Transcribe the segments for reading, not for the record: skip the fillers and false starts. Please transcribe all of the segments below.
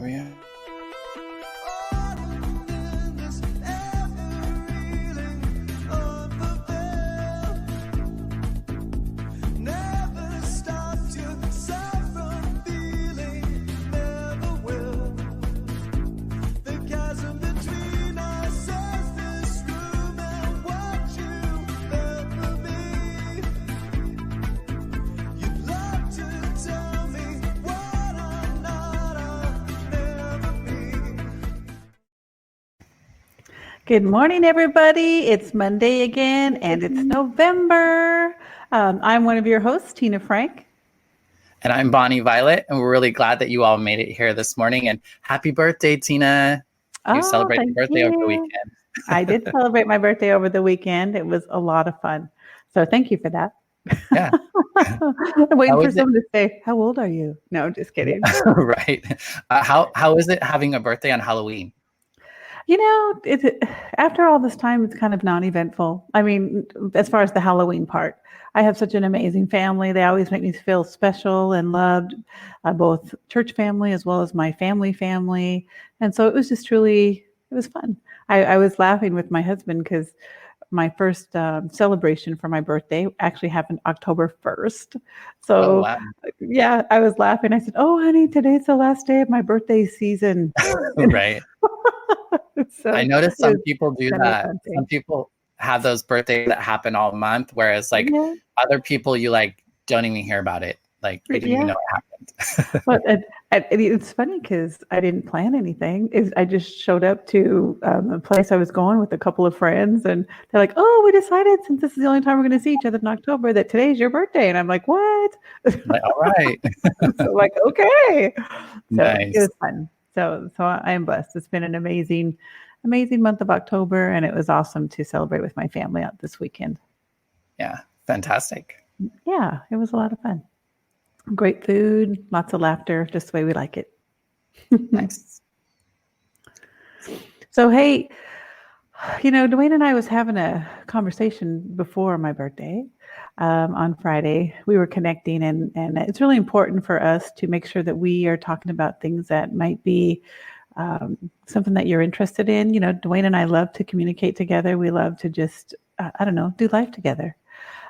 we are. Good morning, everybody. It's Monday again, and it's November. I'm one of your hosts, Tina Frank. And I'm Bonnie Violet, and we're really glad that you all made it here this morning. And happy birthday, Tina. You celebrated your birthday over the weekend. I did celebrate my birthday over the weekend. It was a lot of fun. So thank you for that. Yeah. I'm waiting for someone to say, how old are you? No, just kidding. Right. How is it having a birthday on Halloween? You know, after all this time, it's kind of non-eventful. I mean, as far as the Halloween part, I have such an amazing family. They always make me feel special and loved, both church family as well as my family. And so it was just truly, it was fun. I was laughing with my husband because my first celebration for my birthday actually happened October 1st. So, wow. Yeah, I was laughing. I said, oh, honey, today's the last day of my birthday season. Right. So I noticed some people do that. Some people have those birthdays that happen all month, whereas other people, you don't even hear about it. Like you didn't even know it happened. Well, it's funny because I didn't plan anything. I just showed up to a place I was going with a couple of friends, and they're like, "Oh, we decided since this is the only time we're going to see each other in October that today's your birthday." And I'm like, "What?" Like, all right. So like, okay. So nice. It was fun. So I am blessed. It's been an amazing month of October, and it was awesome to celebrate with my family out this weekend. Yeah, fantastic. Yeah, it was a lot of fun. Great food, lots of laughter, just the way we like it. Nice. So, hey, Duane and I was having a conversation before my birthday on Friday. We were connecting, and it's really important for us to make sure that we are talking about things that might be something that you're interested in. Duane and I love to communicate together. We love to just, do life together.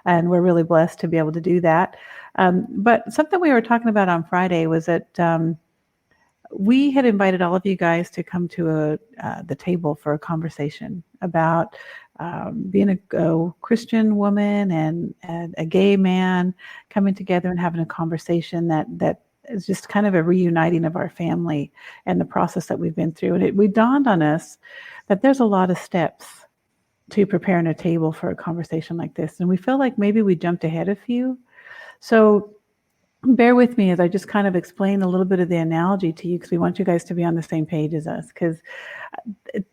And we're really blessed to be able to do that. But something we were talking about on Friday was that we had invited all of you guys to come to the table for a conversation about being a Christian woman and a gay man coming together and having a conversation that is just kind of a reuniting of our family and the process that we've been through. And we dawned on us that there's a lot of steps to preparing a table for a conversation like this. And we feel like maybe we jumped ahead a few. So bear with me as I just kind of explain a little bit of the analogy to you, because we want you guys to be on the same page as us. Because,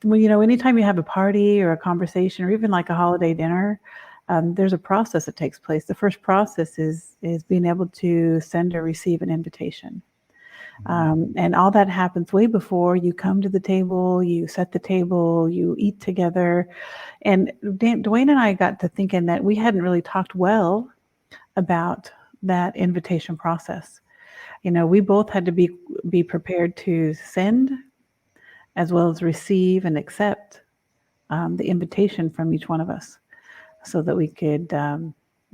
anytime you have a party or a conversation or even like a holiday dinner, there's a process that takes place. The first process is being able to send or receive an invitation. And all that happens way before you come to the table, you set the table, you eat together. And Duane and I got to thinking that we hadn't really talked well about that invitation process. We both had to be prepared to send as well as receive and accept the invitation from each one of us so that we could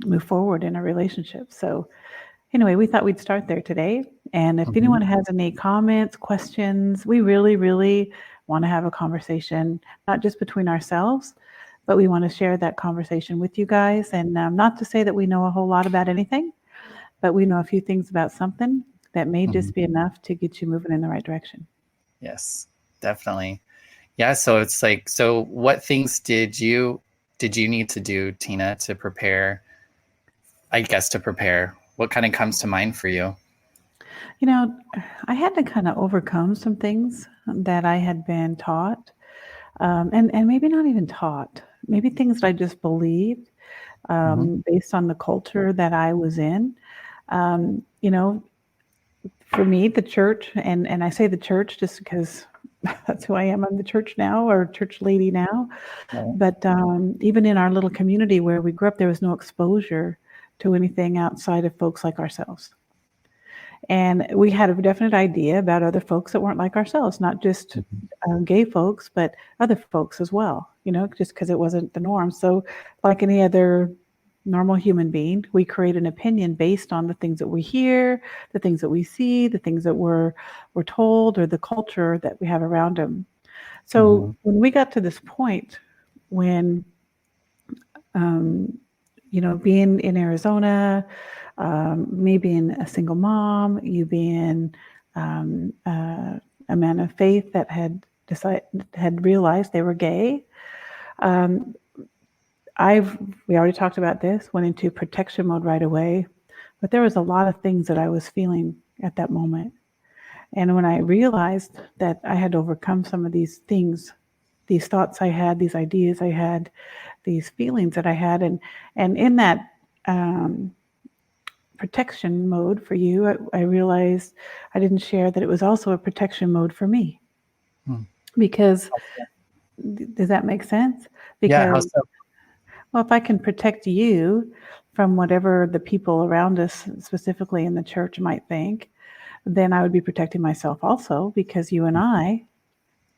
move forward in a relationship. So anyway, we thought we'd start there today. And if anyone has any comments, questions, we really, really want to have a conversation, not just between ourselves, but we want to share that conversation with you guys. And not to say that we know a whole lot about anything, but we know a few things about something that may just be enough to get you moving in the right direction. Yes, definitely. Yeah. So it's so what things did you need to do, Tina, to prepare? What kind of comes to mind for you? I had to kind of overcome some things that I had been taught, and maybe not even taught, maybe things that I just believed based on the culture that I was in. For me, the church, and I say the church just because that's who I am. I'm the church now, or church lady now. Right. But even in our little community where we grew up, there was no exposure to anything outside of folks like ourselves. And we had a definite idea about other folks that weren't like ourselves, not just gay folks, but other folks as well, just because it wasn't the norm. So like any other normal human being, we create an opinion based on the things that we hear, the things that we see, the things that we're told, or the culture that we have around them. So when we got to this point, when being in Arizona, me being a single mom, you being a man of faith that had realized they were gay. We already talked about this, went into protection mode right away, but there was a lot of things that I was feeling at that moment. And when I realized that I had overcome some of these things, these thoughts I had, these ideas I had, these feelings that I had, and in that protection mode for you, I realized I didn't share that it was also a protection mode for me. Because, does that make sense? Because, yeah, how so? Well, if I can protect you from whatever the people around us, specifically in the church, might think, then I would be protecting myself also, because you and I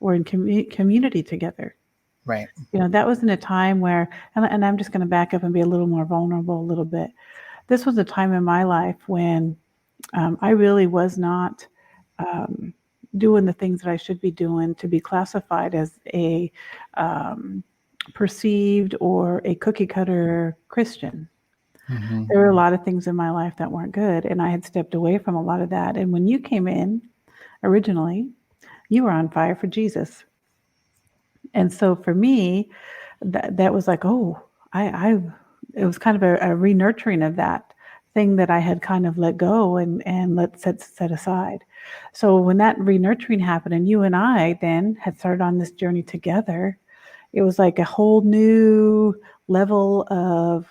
were in community together. Right. That was in a time where, and I'm just going to back up and be a little more vulnerable a little bit. This was a time in my life when I really was not doing the things that I should be doing to be classified as a perceived or a cookie cutter Christian. There were a lot of things in my life that weren't good, and I had stepped away from a lot of that. And when you came in originally, you were on fire for Jesus. And so for me, that was like, it was kind of a re-nurturing of that thing that I had kind of let go and set aside. So when that re-nurturing happened, and you and I then had started on this journey together, it was like a whole new level of,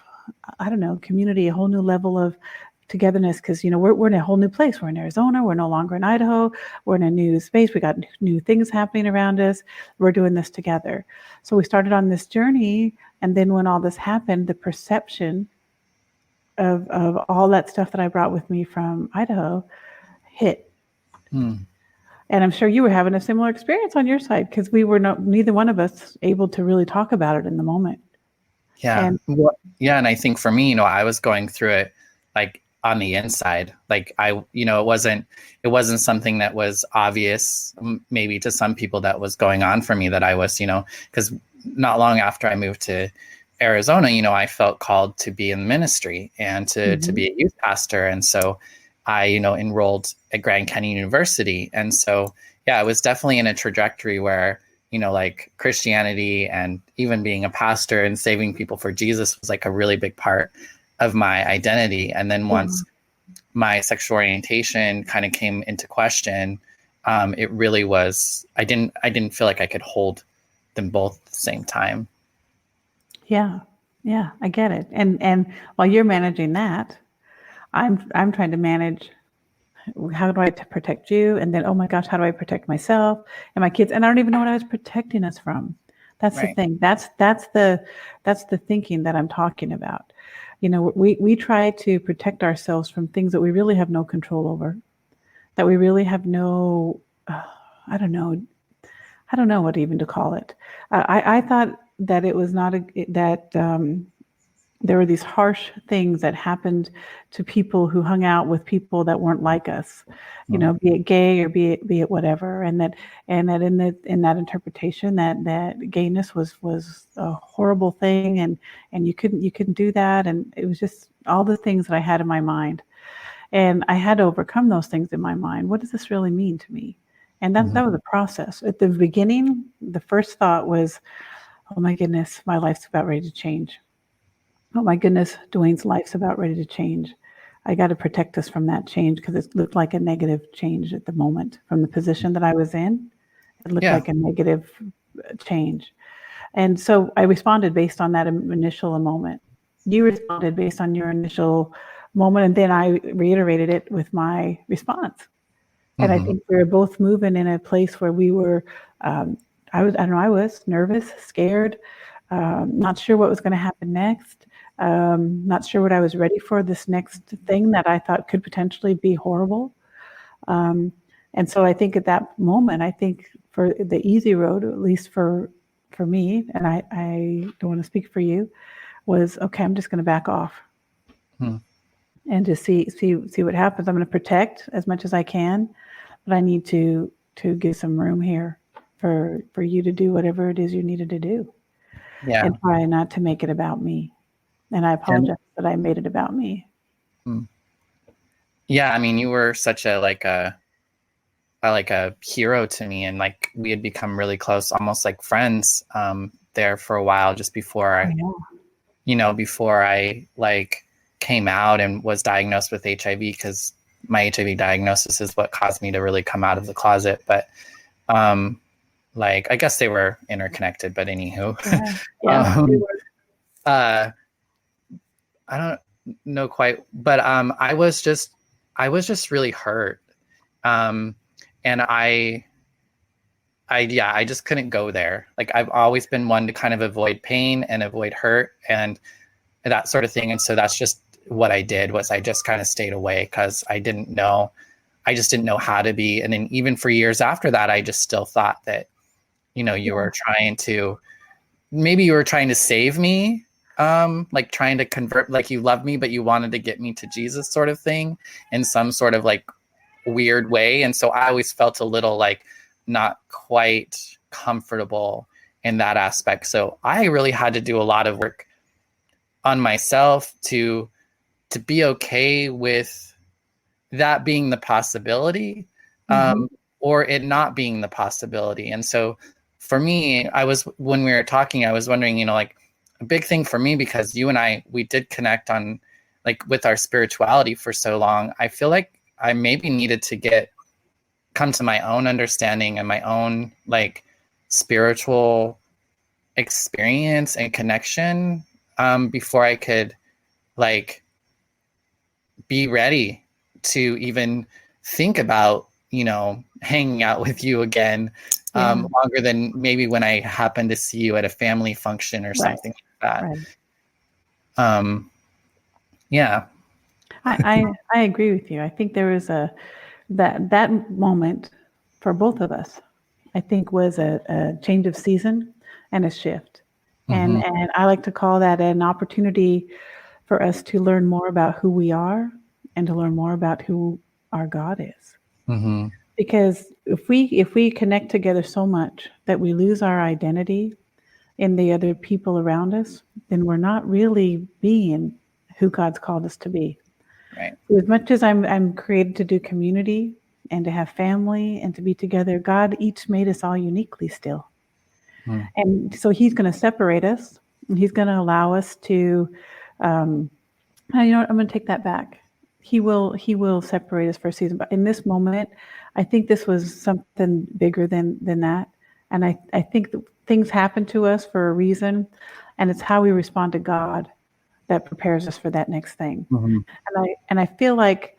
community, a whole new level of togetherness, because we're in a whole new place. We're in Arizona. We're no longer in Idaho. We're in a new space. We got new things happening around us. We're doing this together. So we started on this journey, and then when all this happened, the perception of all that stuff that I brought with me from Idaho hit. And I'm sure you were having a similar experience on your side, because we were neither one of us able to really talk about it in the moment. Yeah. And I think for me, I was going through it like on the inside. Like it wasn't something that was obvious maybe to some people that was going on for me, that I was, because not long after I moved to Arizona, I felt called to be in ministry and to be a youth pastor. And so I, enrolled at Grand Canyon University. And so, yeah, I was definitely in a trajectory where, like Christianity and even being a pastor and saving people for Jesus was like a really big part of my identity. And then once my sexual orientation kind of came into question, it really was, I didn't feel like I could hold them both at the same time. Yeah, I get it. And while you're managing that, I'm trying to manage, how do I protect you? And then, oh my gosh, how do I protect myself and my kids? And I don't even know what I was protecting us from. That's right. The thing. That's the thinking that I'm talking about. We try to protect ourselves from things that we really have no control over, that we really have no, I don't know what even to call it. I thought that it was not there were these harsh things that happened to people who hung out with people that weren't like us, be it gay or be it whatever, and that in that interpretation that gayness was a horrible thing, and you couldn't do that, and it was just all the things that I had in my mind, and I had to overcome those things in my mind. What does this really mean to me? And that was a process. At the beginning, the first thought was, oh my goodness, my life's about ready to change. Oh my goodness, Duane's life's about ready to change. I got to protect us from that change, because it looked like a negative change at the moment. From the position that I was in, it looked like a negative change. And so I responded based on that initial moment. You responded based on your initial moment, and then I reiterated it with my response. And I think we were both moving in a place where we were, I was nervous, scared, not sure what was going to happen next. Not sure what I was ready for, this next thing that I thought could potentially be horrible. And so I think at that moment, I think for the easy road, at least for me, and I don't want to speak for you, was okay. I'm just going to back off and just see what happens. I'm going to protect as much as I can, but I need to give some room here for you to do whatever it is you needed to do, and try not to make it about me. And I apologize that I made it about me. Yeah, I mean, you were such a like a hero to me, and like we had become really close, almost like friends there for a while, just before before I like came out and was diagnosed with HIV, because my HIV diagnosis is what caused me to really come out of the closet. But like, I guess they were interconnected, but anywho, I don't know quite, but I was just really hurt. And I just couldn't go there. Like, I've always been one to kind of avoid pain and avoid hurt and that sort of thing. And so that's just what I did, was I just kind of stayed away, because I just didn't know how to be. And then even for years after that, I just still thought that, you were trying to save me, like trying to convert, like you love me, but you wanted to get me to Jesus, sort of thing, in some sort of like weird way. And so I always felt a little like not quite comfortable in that aspect. So I really had to do a lot of work on myself to be okay with that being the possibility, or it not being the possibility. And so for me, when we were talking, I was wondering, like a big thing for me, because you and we did connect on like with our spirituality for so long. I feel like I maybe needed to come to my own understanding and my own like spiritual experience and connection before I could like be ready to even think about, hanging out with you again, longer than maybe when I happened to see you at a family function or something like that. Right. Yeah. I agree with you. I think there was that moment for both of us, I think, was a change of season and a shift. And I like to call that an opportunity for us to learn more about who we are and to learn more about who our God is. Because if we connect together so much that we lose our identity in the other people around us, then we're not really being who God's called us to be. Right. As much as I'm created to do community and to have family and to be together, God each made us all uniquely still. And so he's going to separate us, and he's going to allow us to, I'm going to take that back. He will separate us for a season. But in this moment, I think this was something bigger than that. And I think that things happen to us for a reason, and it's how we respond to God that prepares us for that next thing. And I feel like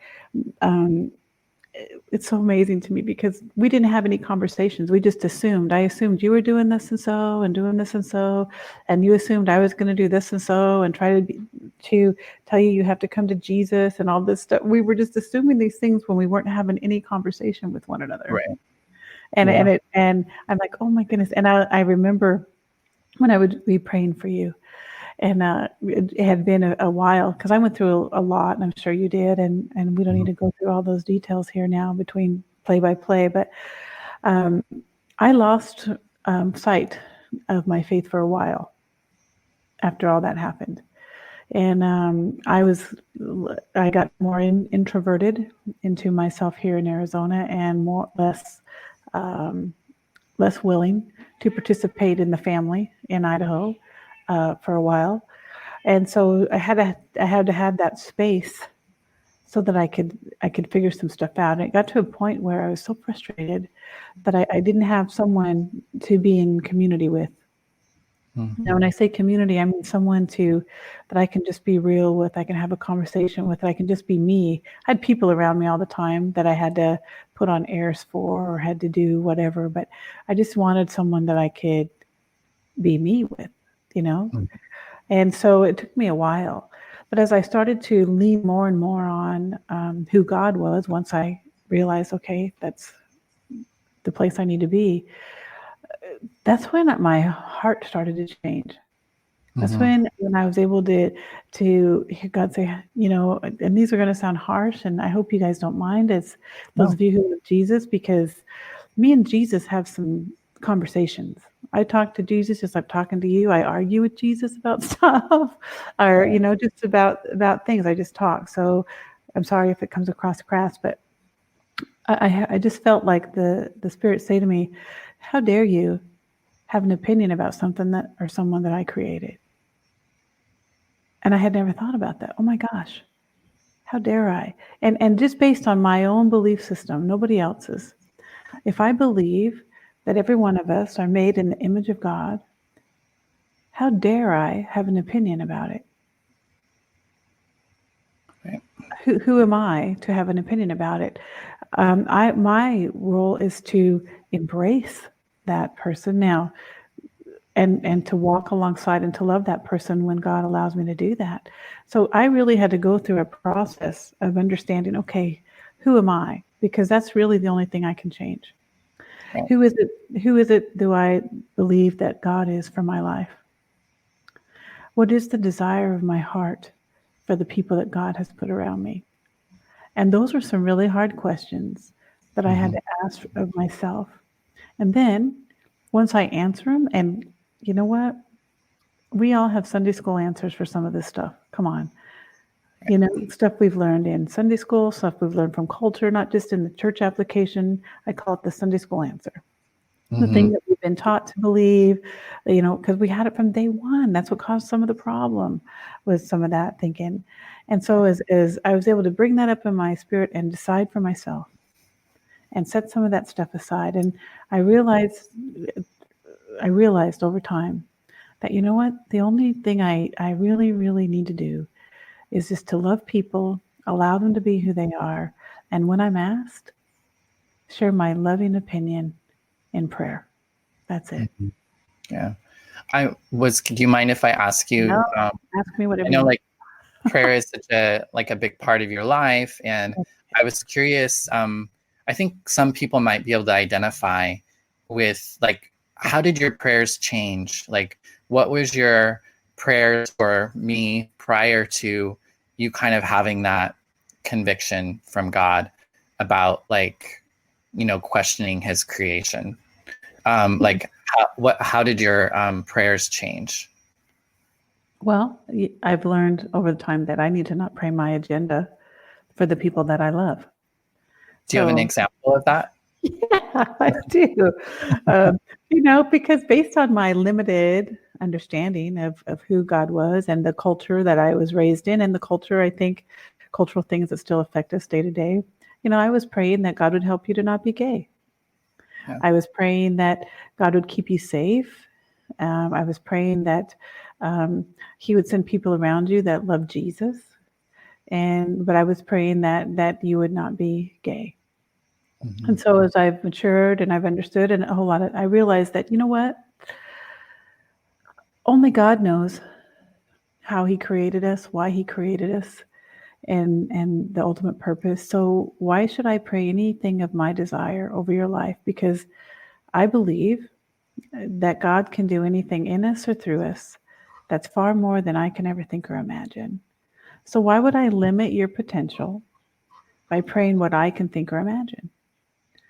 it's so amazing to me, because we didn't have any conversations. We just assumed. I assumed you were doing this and so, and doing this and so, and you assumed I was going to do this and so, and try to tell you have to come to Jesus and all this stuff. We were just assuming these things when we weren't having any conversation with one another. Right. And I'm like, oh my goodness. And I remember when I would be praying for you. And it had been a while, because I went through a lot, and I'm sure you did. And we don't need to go through all those details here now between play by play. But I lost sight of my faith for a while after all that happened. And I got more introverted into myself here in Arizona, and less willing to participate in the family in Idaho for a while. And so I had to have that space so that I could figure some stuff out. And it got to a point where I was so frustrated that I didn't have someone to be in community with. Now, when I say community, I mean someone that I can just be real with, I can have a conversation with, I can just be me. I had people around me all the time that I had to put on airs for or had to do whatever, but I just wanted someone that I could be me with, And so it took me a while. But as I started to lean more and more on who God was, once I realize, okay, that's the place I need to be, that's when my heart started to change. That's when I was able to hear God say, and these are going to sound harsh, and I hope you guys don't mind, as those No. of you who love Jesus, because me and Jesus have some conversations. I talk to Jesus just like talking to you. I argue with Jesus about stuff, or just about things. I just talk. So I'm sorry if it comes across crass, but I just felt like the Spirit say to me, "How dare you have an opinion about something that or someone that I created?" And I had never thought about that. Oh my gosh, how dare I? And just based on my own belief system, nobody else's. If I believe that every one of us are made in the image of God, how dare I have an opinion about it? Right. Who am I to have an opinion about it? My role is to embrace that person now, and to walk alongside and to love that person when God allows me to do that. So I really had to go through a process of understanding, okay, who am I? Because that's really the only thing I can change. Right. Who is it do I believe that God is for my life? What is the desire of my heart for the people that God has put around me? And those were some really hard questions that I had to ask of myself. And then once I answer them, and you know what? We all have Sunday school answers for some of this stuff. Come on. Stuff we've learned in Sunday school, stuff we've learned from culture, not just in the church application. I call it the Sunday school answer. The thing that we've been taught to believe, because we had it from day one. That's what caused some of the problem, was some of that thinking. And so as I was able to bring that up in my spirit and decide for myself and set some of that stuff aside. And I realized over time that, you know what, the only thing I really, really need to do is just to love people, allow them to be who they are. And when I'm asked, share my loving opinion in prayer. That's it. Yeah. Do you mind if I ask you, No, ask me whatever I know you want. prayer is such a big part of your life. And I was curious, I think some people might be able to identify with how did your prayers change? What was your prayers for me prior to you kind of having that conviction from God about questioning his creation? How did your prayers change? Well, I've learned over the time that I need to not pray my agenda for the people that I love. Do you have an example of that? Yeah, I do. Because based on my limited understanding of who God was and the culture that I was raised in, and the culture, I think, cultural things that still affect us day to day, I was praying that God would help you to not be gay. Yeah. I was praying that God would keep you safe. I was praying that he would send people around you that love Jesus. But I was praying that you would not be gay. And so as I've matured and I've understood and I realized that, you know what? Only God knows how he created us, why he created us, and the ultimate purpose. So why should I pray anything of my desire over your life? Because I believe that God can do anything in us or through us that's far more than I can ever think or imagine. So why would I limit your potential by praying what I can think or imagine?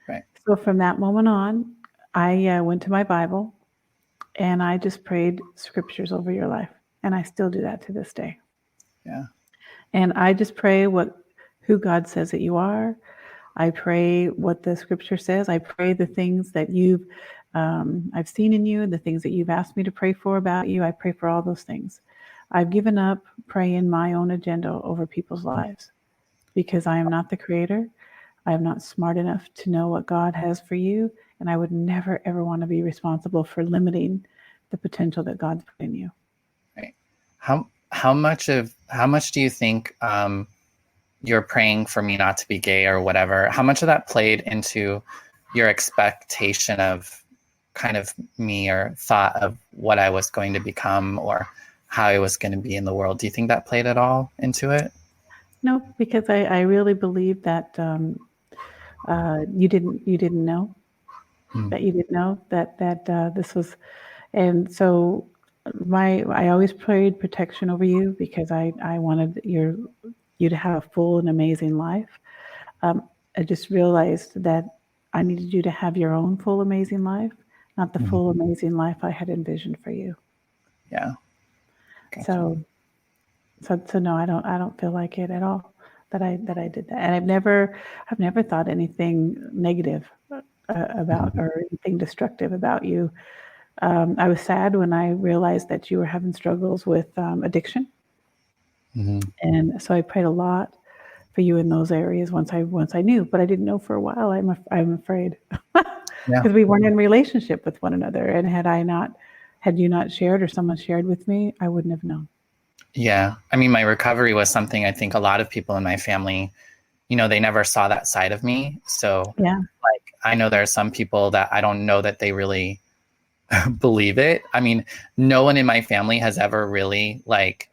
Right. So from that moment on, I went to my Bible and I just prayed scriptures over your life. And I still do that to this day. Yeah. And I just pray who God says that you are. I pray what the scripture says. I pray the things that I've seen in you, the things that you've asked me to pray for about you. I pray for all those things. I've given up praying my own agenda over people's lives because I am not the creator. I am not smart enough to know what God has for you. And I would never, ever want to be responsible for limiting the potential that God's put in you. Right. How much do you think you're praying for me not to be gay or whatever? How much of that played into your expectation of kind of me, or thought of what I was going to become or how I was going to be in the world? Do you think that played at all into it? No, because I really believe that You didn't know Mm. that you didn't know that this was, and so I always prayed protection over you because I wanted you to have a full and amazing life. I just realized that I needed you to have your own full amazing life, not the Mhm. full amazing life I had envisioned for you. Yeah. Gotcha. So so no, I don't feel like it at all that I did that, and I've never thought anything negative about Mhm. or anything destructive about you. I was sad when I realized that you were having struggles with addiction, Mhm. and so I prayed a lot for you in those areas once I knew, but I didn't know for a while. I'm afraid Yeah. because we weren't in relationship with one another, and had you not shared or someone shared with me, I wouldn't have known. Yeah. I mean, my recovery was something I think a lot of people in my family, they never saw that side of me. So, Yeah. like, I know there are some people that I don't know that they really believe it. I mean, no one in my family has ever really like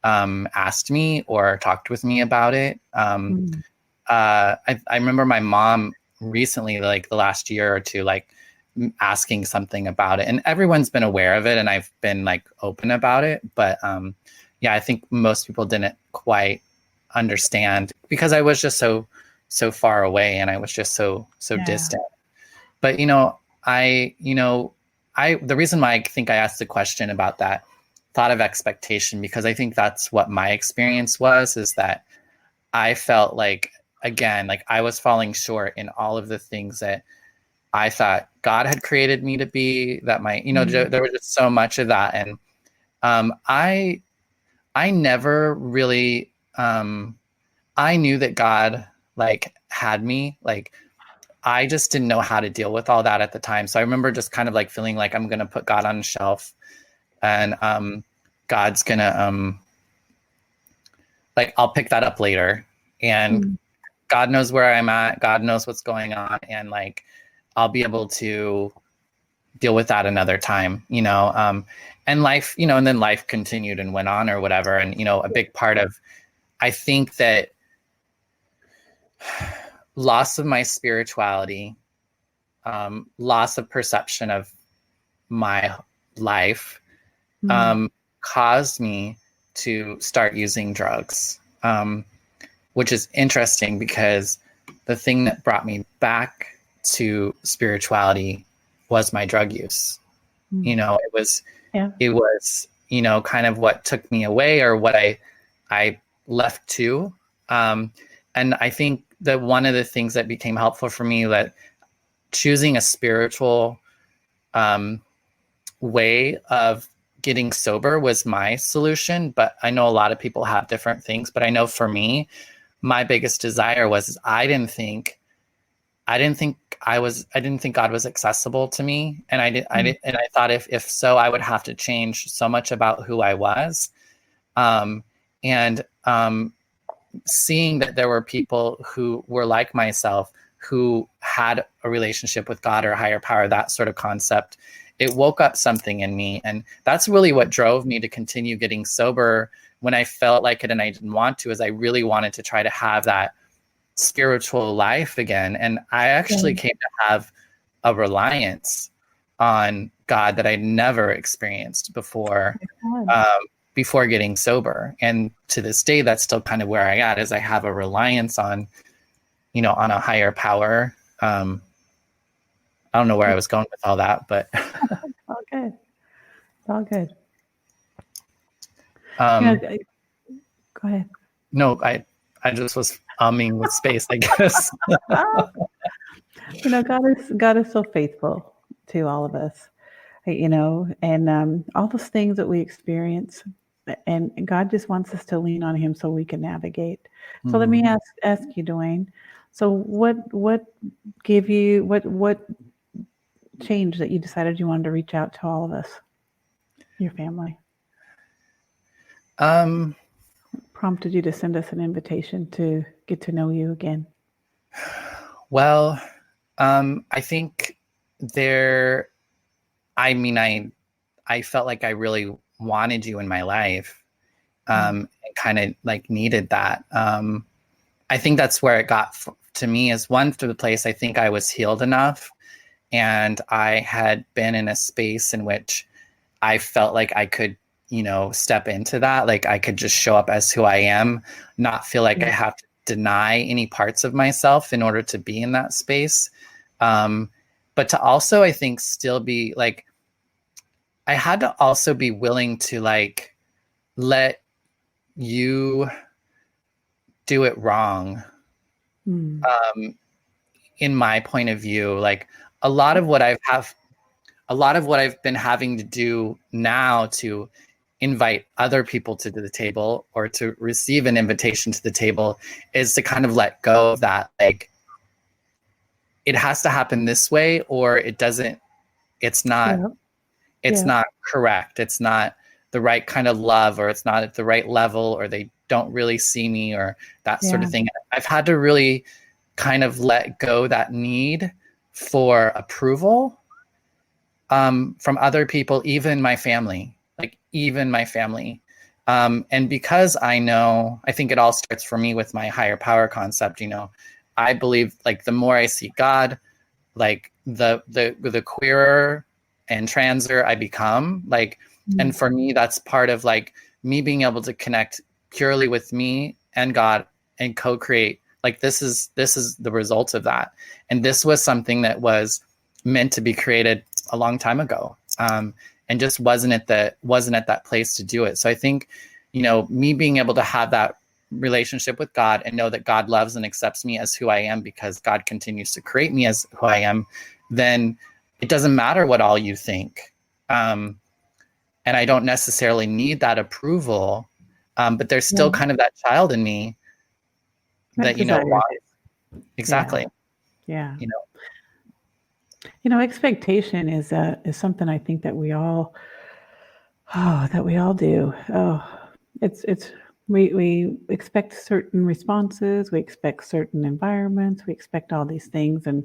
asked me or talked with me about it. Mm. I remember my mom recently, like the last year or two, like asking something about it, and everyone's been aware of it, and I've been like open about it. But yeah, I think most people didn't quite understand because I was just so far away, and I was just so Yeah. distant. But I the reason why I think I asked the question about that thought of expectation, because I think that's what my experience was, is that I felt like, again, like I was falling short in all of the things that I thought God had created me to be. That Mm. there was just so much of that, and um, I I never really I knew that God like had me. Like I just didn't know how to deal with all that at the time. So I remember just kind of like feeling like I'm gonna put God on a shelf, and God's gonna like I'll pick that up later, and Mm. God knows where I'm at. God knows what's going on, and like I'll be able to deal with that another time. And life, and then life continued and went on or whatever. And a big part of, I think that loss of my spirituality, loss of perception of my life, Mm. um, caused me to start using drugs, which is interesting because the thing that brought me back to spirituality was my drug use. Mm. Yeah. It was kind of what took me away, or what I left to. Um, and I think that one of the things that became helpful for me, that choosing a spiritual um, way of getting sober was my solution. But I know a lot of people have different things. But I know for me, my biggest desire was I didn't think God was accessible to me, and Mm. and I thought if so, I would have to change so much about who I was. Um, and seeing that there were people who were like myself, who had a relationship with God or a higher power, that sort of concept, it woke up something in me, and that's really what drove me to continue getting sober when I felt like it and I didn't want to. Is I really wanted to try to have that spiritual life again. And I actually Yeah. came to have a reliance on God that I'd never experienced God. um, before getting sober. And to this day, that's still kind of where I at, is I have a reliance on a higher power. I don't know where I was going with all that, but It's all good. It's all good. You know, um, go ahead. no, I just was umming with space, I guess. Ah, God is so faithful to all of us. And all those things that we experience, and God just wants us to lean on Him so we can navigate. So let me Mhm. ask you, Duane. So what gave you what changed that you decided you wanted to reach out to all of us, your family? Um, Prompted you to send us an invitation to get to know you again? well, I think there, I mean, I felt like I really wanted you in my life, Mm. and kind of like needed that. I think that's where it got to me is one, to the place I think I was healed enough, and I had been in a space in which I felt like I could, step into that. Like I could just show up as who I am, not feel like I have to deny any parts of myself in order to be in that space. But to also, I think, still be like, I had to also be willing to like let you do it wrong. In my point of view, like a lot of what I've been having to do now to invite other people to the table or to receive an invitation to the table is to kind of let go of that. Like it has to happen this way or it doesn't, it's not, it's not correct. It's not the right kind of love, or it's not at the right level, or they don't really see me, or that sort of thing. I've had to really kind of let go that need for approval from other people, even my family. And because I think it all starts for me with my higher power concept. I believe like the more I see God, like the queerer and transer I become, like, and for me, that's part of like me being able to connect purely with me and God and co-create. Like this is the result of that. And this was something that was meant to be created a long time ago. And just wasn't at that place to do it. So I think, me being able to have that relationship with God and know that God loves and accepts me as who I am because God continues to create me as who I am, then it doesn't matter what all you think. And I don't necessarily need that approval, but there's still kind of that child in me that, wants. Exactly. Yeah. Expectation is something I think that we all do. We expect certain responses, we expect certain environments, we expect all these things, and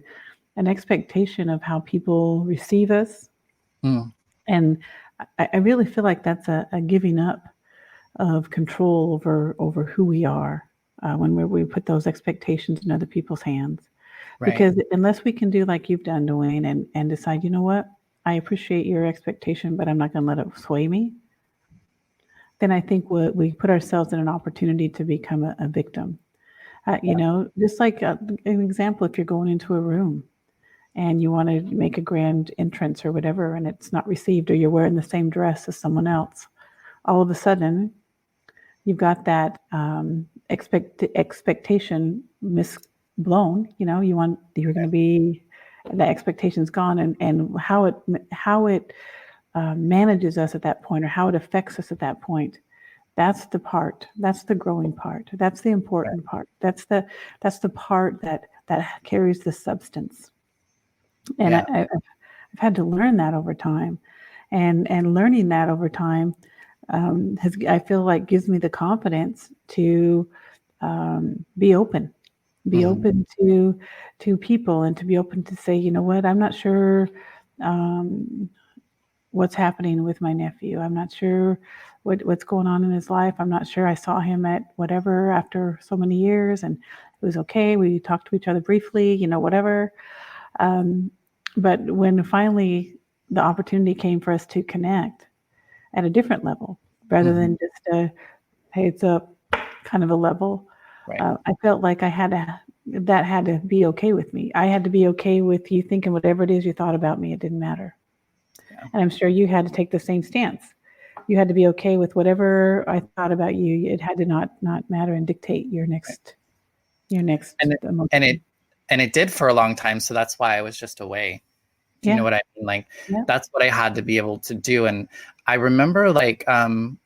an expectation of how people receive us. And I really feel like that's a giving up of control over who we are when we put those expectations in other people's hands. Right. Because unless we can do like you've done, Duane, and decide, you know what, I appreciate your expectation, but I'm not going to let it sway me, then I think we put ourselves in an opportunity to become a victim. Just like an example, if you're going into a room and you want to make a grand entrance or whatever, and it's not received, or you're wearing the same dress as someone else, all of a sudden you've got that expectation blown. You're going to be, the expectation's gone, and how it manages us at that point, or how it affects us at that point. That's the growing part. That's the important part. That's the part that carries the substance. And I've had to learn that over time, and learning that over time I feel like gives me the confidence to be open. Be open to people, and to be open to say, you know what, I'm not sure what's happening with my nephew. I'm not sure what's going on in his life. I'm not sure. I saw him at whatever after so many years, and it was okay. We talked to each other briefly, whatever. But when finally the opportunity came for us to connect at a different level, rather than just a, hey, it's up kind of a level, I felt like that had to be okay with me. I had to be okay with you thinking whatever it is you thought about me. It didn't matter. Yeah. And I'm sure you had to take the same stance. You had to be okay with whatever I thought about you. It had to not matter and dictate your next emotion. And it did for a long time. So that's why I was just away. Do you know what I mean? Like, that's what I had to be able to do. And I remember like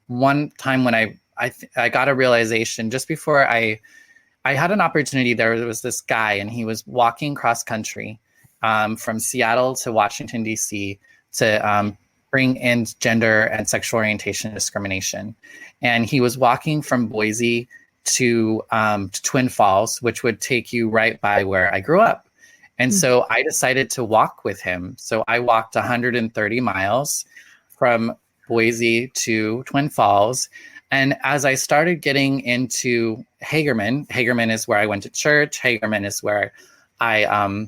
one time when I got a realization just before I had an opportunity. There was this guy, and he was walking cross country from Seattle to Washington, D.C. to bring in gender and sexual orientation discrimination. And he was walking from Boise to Twin Falls, which would take you right by where I grew up. And so I decided to walk with him. So I walked 130 miles from Boise to Twin Falls. And as I started getting into Hagerman is where I went to church. Hagerman is where I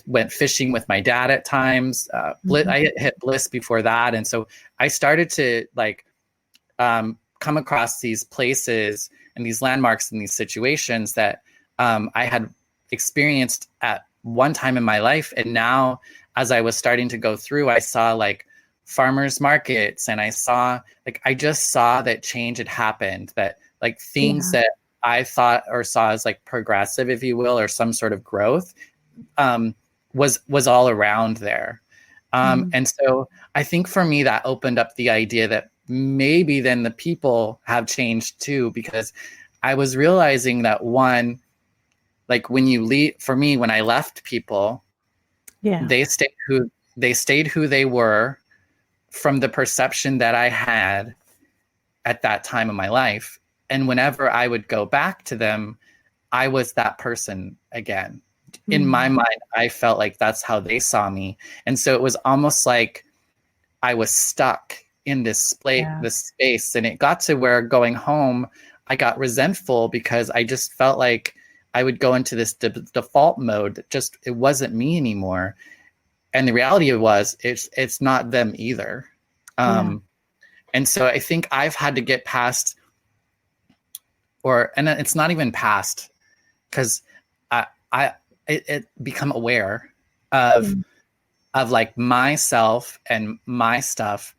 went fishing with my dad at times. I hit Bliss before that, and so I started to like come across these places and these landmarks and these situations that I had experienced at one time in my life, and now as I was starting to go through, I saw like farmers markets, and I just saw that change had happened, that like things that I thought or saw as like progressive, if you will, or some sort of growth, was all around there. And so I think for me that opened up the idea that maybe then the people have changed too, because I was realizing that one, like when you leave, for me, when I left people, they stayed who they were from the perception that I had at that time of my life. And whenever I would go back to them, I was that person again. In my mind, I felt like that's how they saw me. And so it was almost like I was stuck in this space. And it got to where going home, I got resentful because I just felt like I would go into this default mode that just, it wasn't me anymore. And the reality was it's not them either. And so I think I've had to get past, and it's not even past, because it become aware of like myself and my stuff,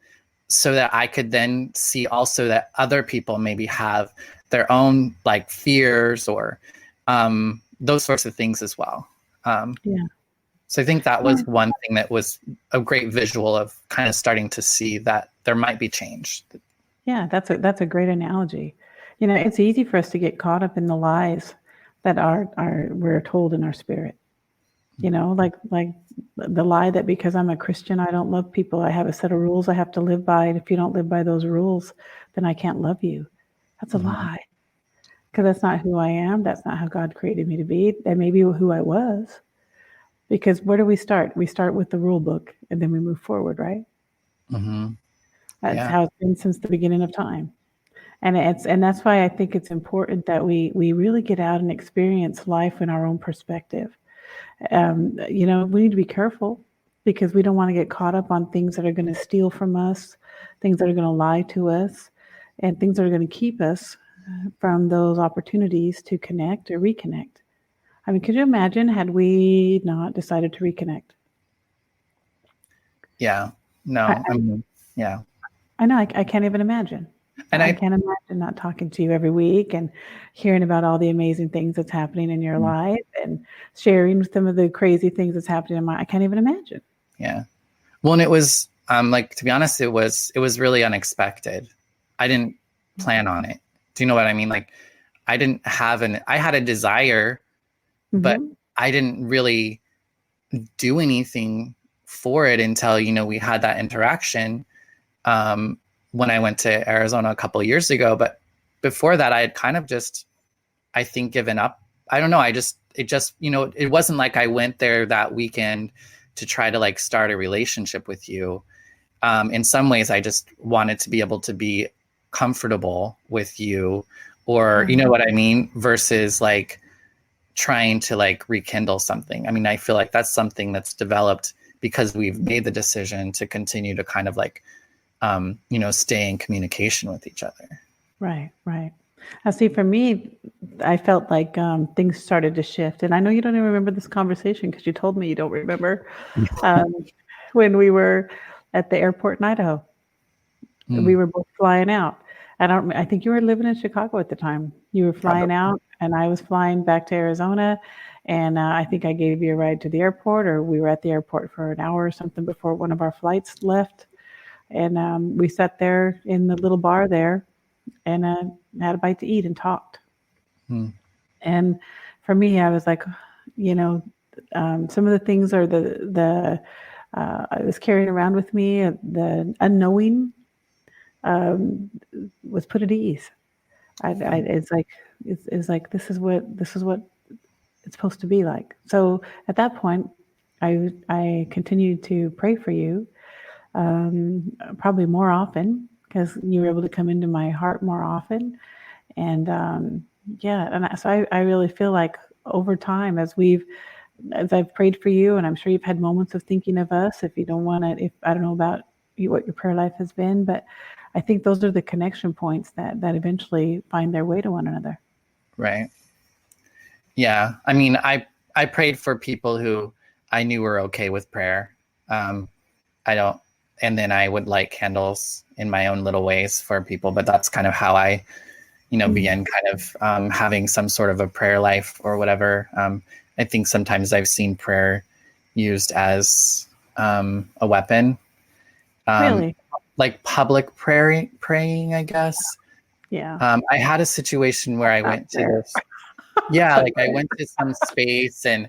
so that I could then see also that other people maybe have their own like fears or those sorts of things as well. So I think that was one thing that was a great visual of kind of starting to see that there might be change. Yeah, that's a great analogy. It's easy for us to get caught up in the lies that we're told in our spirit. Like the lie that because I'm a Christian, I don't love people. I have a set of rules I have to live by, and if you don't live by those rules, then I can't love you. That's a lie, because that's not who I am. That's not how God created me to be. That may be who I was. Because where do we start? We start with the rule book, and then we move forward, right? That's how it's been since the beginning of time. And that's why I think it's important that we really get out and experience life in our own perspective. We need to be careful, because we don't want to get caught up on things that are going to steal from us, things that are going to lie to us, and things that are going to keep us from those opportunities to connect or reconnect. I mean, could you imagine had we not decided to reconnect? Yeah. No. I know. I can't even imagine. And I can't imagine not talking to you every week and hearing about all the amazing things that's happening in your life and sharing some of the crazy things that's happening in I can't even imagine. Yeah. Well, and it was like, to be honest, it was really unexpected. I didn't plan on it. Do you know what I mean? Like, I had a desire, but I didn't really do anything for it until, we had that interaction when I went to Arizona a couple of years ago. But before that, I had kind of just, I think, given up. I don't know. It wasn't like I went there that weekend to try to like start a relationship with you. In some ways, I just wanted to be able to be comfortable with you, or, you know what I mean? Versus like trying to like rekindle something. I mean, I feel like that's something that's developed because we've made the decision to continue to kind of like, stay in communication with each other. Right. I see. For me, I felt like things started to shift, and I know you don't even remember this conversation because you told me you don't remember when we were at the airport in Idaho. We were both flying out. I think you were living in Chicago at the time. You were flying out, and I was flying back to Arizona. And I think I gave you a ride to the airport, or we were at the airport for an hour or something before one of our flights left. And we sat there in the little bar there and had a bite to eat and talked. And for me, I was like, some of the things are I was carrying around with me, the unknowing was put at ease. It's like this is what it's supposed to be like. So at that point, I continued to pray for you, probably more often, because you were able to come into my heart more often. And I really feel like over time, as I've prayed for you, and I'm sure you've had moments of thinking of us. If you don't want to, if I don't know about you, what your prayer life has been, but I think those are the connection points that eventually find their way to one another. Right. Yeah. I mean, I prayed for people who I knew were okay with prayer. I don't, and then I would light candles in my own little ways for people, but that's kind of how I, began kind of having some sort of a prayer life or whatever. I think sometimes I've seen prayer used as a weapon, Really? like public praying, I guess. Yeah. I had a situation where I Not went to there. this, yeah, like I went to some space and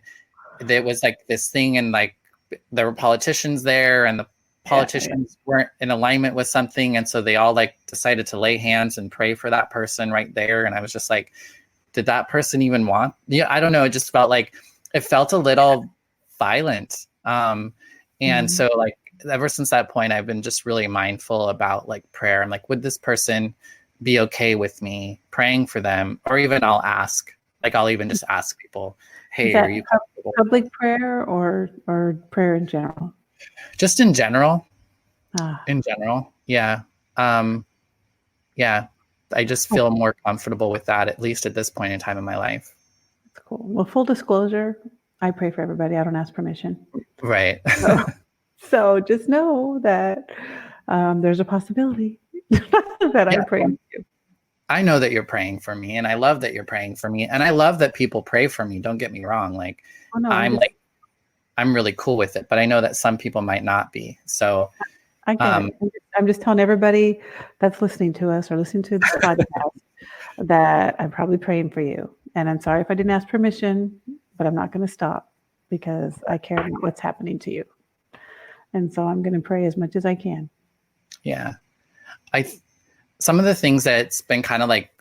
there was like this thing, and like there were politicians there, and the Yeah. politicians weren't in alignment with something, and so they all like decided to lay hands and pray for that person right there. And I was just like, did that person even want? Yeah, I don't know. It just felt like it felt a little violent. And so like ever since that point, I've been just really mindful about like prayer. I'm like, would this person be okay with me praying for them? Or even I'll even just ask people, Is hey, are that you comfortable? public prayer or prayer in general? Just in general. Ah, In general, yeah. Um, yeah. I just feel more comfortable with that, at least at this point in time in my life. that's cool. Well, full disclosure, I pray for everybody. I don't ask permission. Right. So, so just know that there's a possibility that Yeah. I'm praying for you. I know that you're praying for me, and I love that you're praying for me, and I love that people pray for me. Don't get me wrong. Like Oh no, I'm like I'm really cool with it, but I know that some people might not be. So I get it. I'm just telling everybody that's listening to us or listening to this podcast that I'm probably praying for you. And I'm sorry if I didn't ask permission, but I'm not going to stop because I care about what's happening to you. And so I'm going to pray as much as I can. yeah. I Some of the things that's been kind of like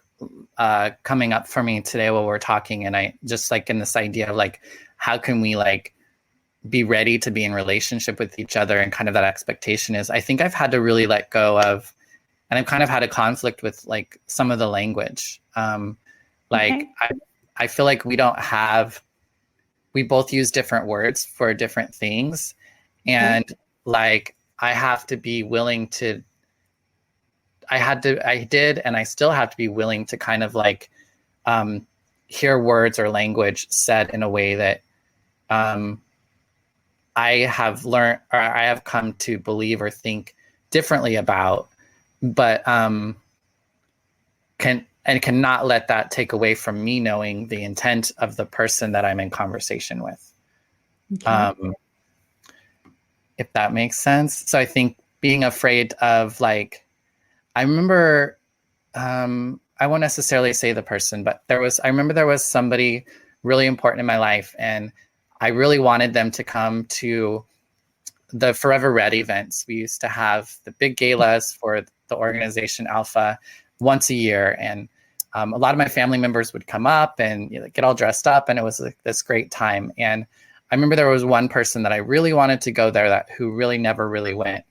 coming up for me today while we're talking, and I just like in this idea of like how can we like be ready to be in relationship with each other, and kind of that expectation is I think I've had to really let go of, and I've kind of had a conflict with like some of the language. Like Okay. I feel like we both use different words for different things. Okay. And like I have to be willing to, I did, and I still have to be willing to kind of like hear words or language said in a way that I have learned, or I have come to believe or think differently about, but cannot let that take away from me knowing the intent of the person that I'm in conversation with. Okay. If that makes sense. So I think being afraid of like, I remember, I won't necessarily say the person, but I remember there was somebody really important in my life, and I really wanted them to come to the Forever Red events. We used to have the big galas for the organization Alpha once a year. And a lot of my family members would come up and get all dressed up, and it was like this great time. And I remember there was one person that I really wanted to go there who really never really went.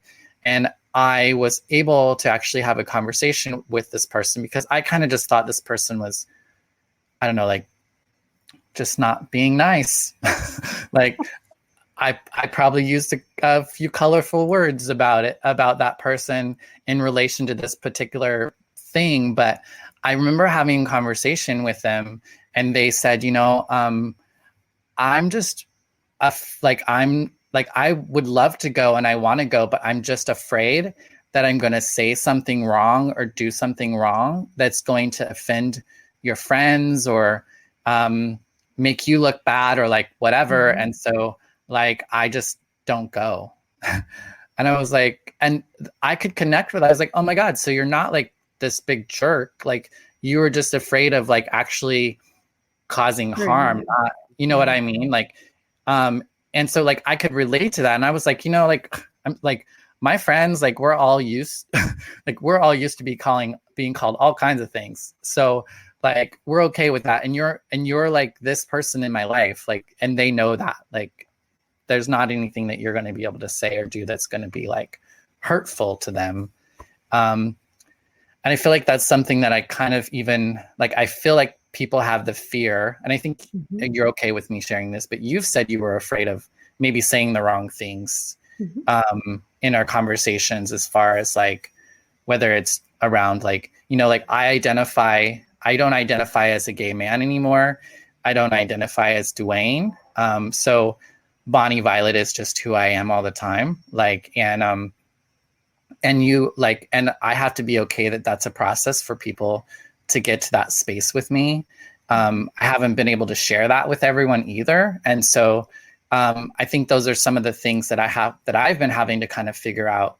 And I was able to actually have a conversation with this person because I kind of just thought this person was, I don't know, like just not being nice. Like I probably used a few colorful words about that person in relation to this particular thing. But I remember having a conversation with them, and they said, I'm just I would love to go and I want to go, but I'm just afraid that I'm going to say something wrong or do something wrong that's going to offend your friends or make you look bad or like whatever. And so like, I just don't go. And I was like, and I could connect with that. I was like, oh my God, so you're not like this big jerk. Like you were just afraid of like actually causing harm. Not, you know what I mean? Like, and so like I could relate to that. And I was like, like I'm like my friends, like we're all used, like we're all used to being called all kinds of things. So like we're okay with that. And you're like this person in my life, like, and they know that like there's not anything that you're going to be able to say or do that's going to be like hurtful to them. And I feel like that's something that I kind of even like, I feel like people have the fear, and I think you're okay with me sharing this, but you've said you were afraid of maybe saying the wrong things in our conversations, as far as like, whether it's around like, like I don't identify as a gay man anymore. I don't identify as Duane. So Bonnie Violet is just who I am all the time. Like, and you like, and I have to be okay that that's a process for people to get to that space with me. I haven't been able to share that with everyone either. And so I think those are some of the things that I've been having to kind of figure out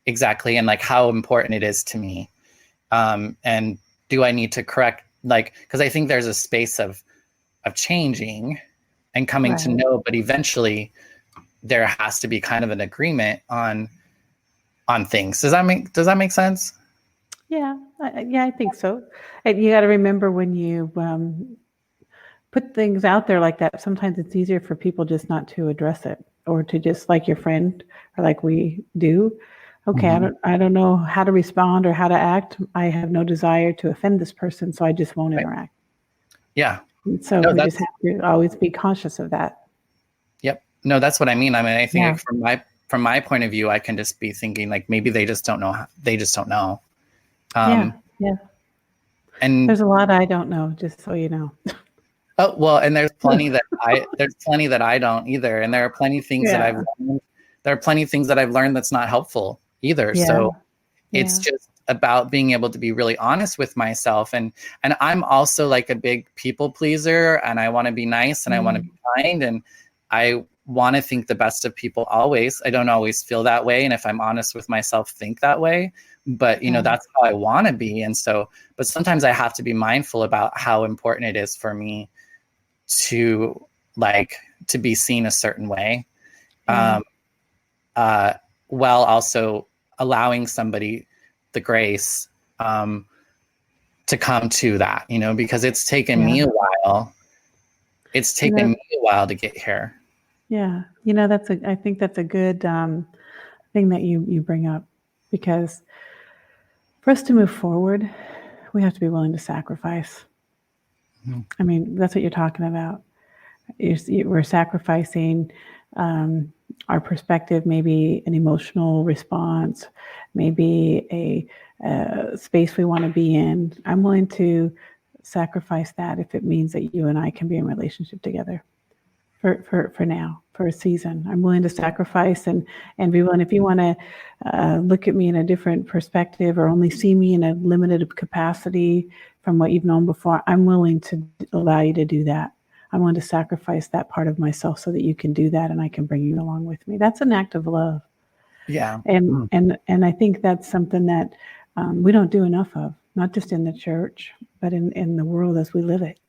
exactly, and like how important it is to me. And do I need to correct, like, because I think there's a space of changing and coming to know, but eventually there has to be kind of an agreement on things. Does that make sense? Yeah, I think so. And you got to remember, when you put things out there like that, sometimes it's easier for people just not to address it, or to just, like your friend, or like we do. Okay, I don't know how to respond or how to act. I have no desire to offend this person, so I just won't interact. Yeah. And so we just have to always be cautious of that. Yep. No, that's what I mean. I mean, I think from my point of view, I can just be thinking like, maybe they just don't know. They just don't know. Yeah. And there's a lot I don't know, just so you know. Oh, well, and there's plenty that I don't either. And there are plenty of things that I've learned that's not helpful either. Yeah. So it's just about being able to be really honest with myself. And I'm also like a big people pleaser, and I want to be nice, and I want to be kind, and I want to think the best of people always. I don't always feel that way. And if I'm honest with myself, think that way. But, that's how I want to be. And so, but sometimes I have to be mindful about how important it is for me to be seen a certain way, while also allowing somebody the grace to come to that, because it's taken me a while. It's taken me a while to get here. Yeah. I think that's a good thing that you bring up, because for us to move forward, we have to be willing to sacrifice. I mean, that's what you're talking about. We're sacrificing our perspective, maybe an emotional response, maybe a space we want to be in. I'm willing to sacrifice that if it means that you and I can be in relationship together for now, for a season. I'm willing to sacrifice and be willing. If you want to look at me in a different perspective, or only see me in a limited capacity from what you've known before, I'm willing to allow you to do that. I'm willing to sacrifice that part of myself so that you can do that, and I can bring you along with me. That's an act of love. Yeah. And I think that's something that we don't do enough of, not just in the church, but in the world as we live it.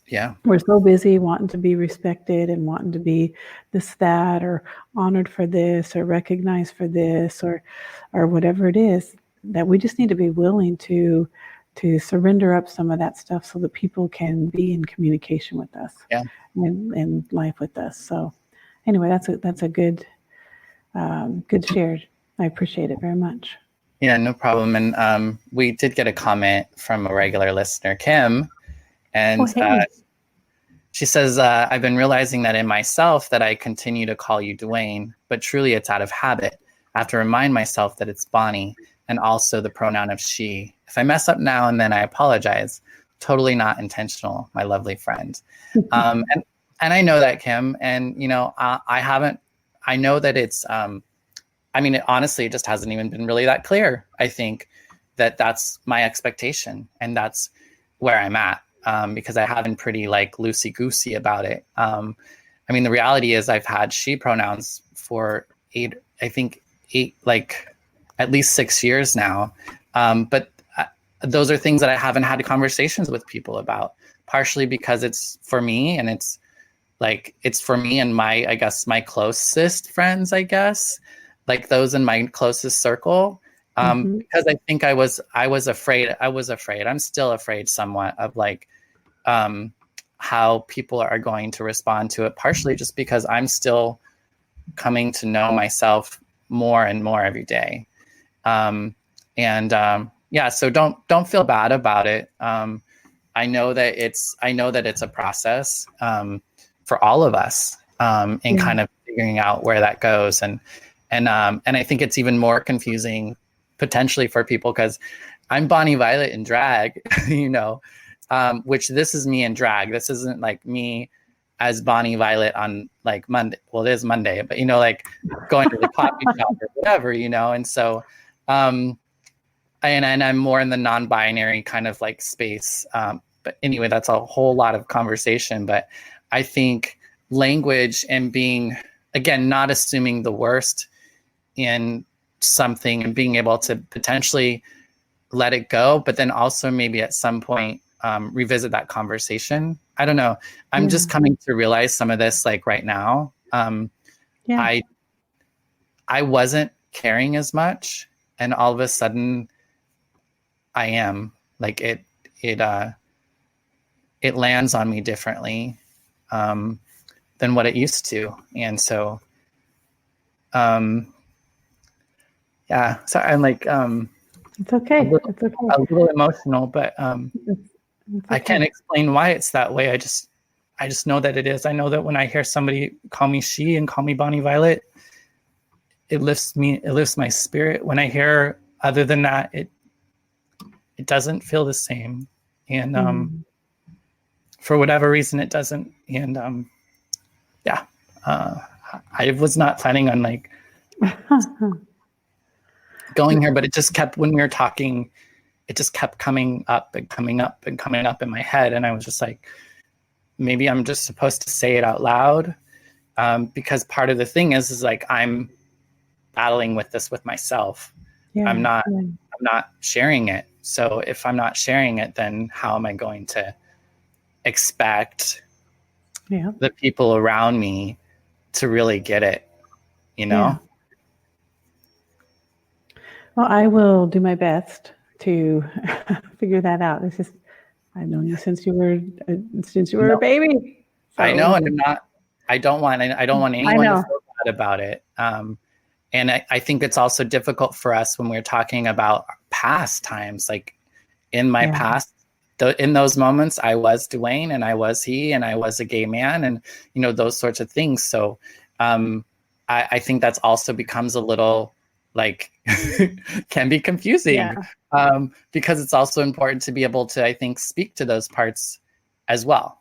Yeah. We're so busy wanting to be respected and wanting to be this, that, or honored for this, or recognized for this, or whatever it is, that we just need to be willing to surrender up some of that stuff so that people can be in communication with us and life with us. So anyway, that's a good share. I appreciate it very much. Yeah, no problem. And we did get a comment from a regular listener, Kim, and she says, I've been realizing that in myself that I continue to call you Duane, but truly it's out of habit. I have to remind myself that it's Bonnie, and also the pronoun of she. If I mess up now and then, I apologize. Totally not intentional, my lovely friend. And I know that, Kim, and I know that it's, honestly, it just hasn't even been really that clear. I think that that's my expectation, and that's where I'm at, because I have been pretty like loosey-goosey about it. The reality is I've had she pronouns for at least 6 years now. But those are things that I haven't had conversations with people about, partially because it's for me, and it's for me and my closest friends, I guess, like those in my closest circle. Because I think I was afraid. I'm still afraid somewhat of how people are going to respond to it, partially just because I'm still coming to know myself more and more every day. So don't feel bad about it. I know that it's a process for all of us, in kind of figuring out where that goes, and I think it's even more confusing potentially for people because I'm Bonnie Violet in drag, which this is me in drag. This isn't like me as Bonnie Violet on like Monday. Well, it is Monday, but like going to the coffee shop or whatever, and so. And I'm more in the non-binary kind of like space. But anyway, that's a whole lot of conversation. But I think language and being, again, not assuming the worst in something and being able to potentially let it go, but then also maybe at some point revisit that conversation. I don't know. I'm just coming to realize some of this like right now. I wasn't caring as much, and all of a sudden I am. Like it lands on me differently than what it used to. And so so I'm like it's okay. It's okay. A little emotional, but it's okay. I can't explain why it's that way. I just know that it is. I know that when I hear somebody call me she and call me Bonnie Violet, it lifts my spirit. When I hear other than that, it doesn't feel the same. And for whatever reason it doesn't. And I was not planning on like going here, but it just kept, when we were talking, it just kept coming up and coming up and coming up in my head. And I was just like, maybe I'm just supposed to say it out loud. Because part of the thing is like, I'm battling with this with myself. I'm not sharing it. So if I'm not sharing it, then how am I going to expect the people around me to really get it, Well, I will do my best to figure that out. It's just, I've known you since you were a baby. So. I know, and I don't want anyone to feel bad about it. And I think it's also difficult for us when we're talking about past times. Like in my past, in those moments, I was Duane and I was he and I was a gay man and, those sorts of things. So I think that's also becomes a little like can be confusing because it's also important to be able to, I think, speak to those parts as well.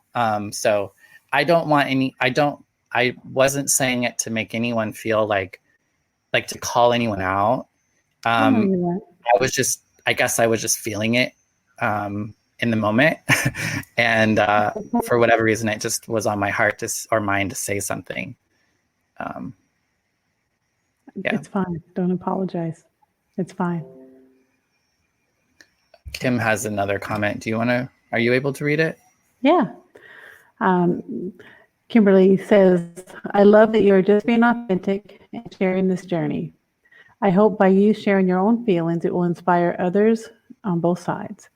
So I wasn't saying it to make anyone feel like to call anyone out. I guess I was just feeling it in the moment. And for whatever reason, it just was on my heart or mind to say something. It's fine. Don't apologize. It's fine. Kim has another comment. Are you able to read it? Yeah. Kimberly says, I love that you're just being authentic and sharing this journey. I hope by you sharing your own feelings, it will inspire others on both sides.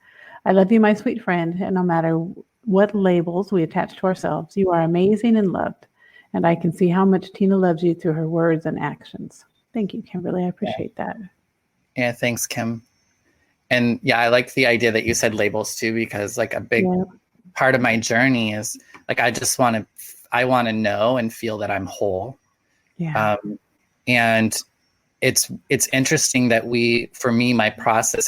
I love you, my sweet friend, and no matter what labels we attach to ourselves, you are amazing and loved. And I can see how much Tina loves you through her words and actions. Thank you, Kimberly. I appreciate that. Yeah, thanks, Kim. And I like the idea that you said labels too, because like a big part of my journey is like, I want to know and feel that I'm whole. Yeah. And it's interesting that for me, my process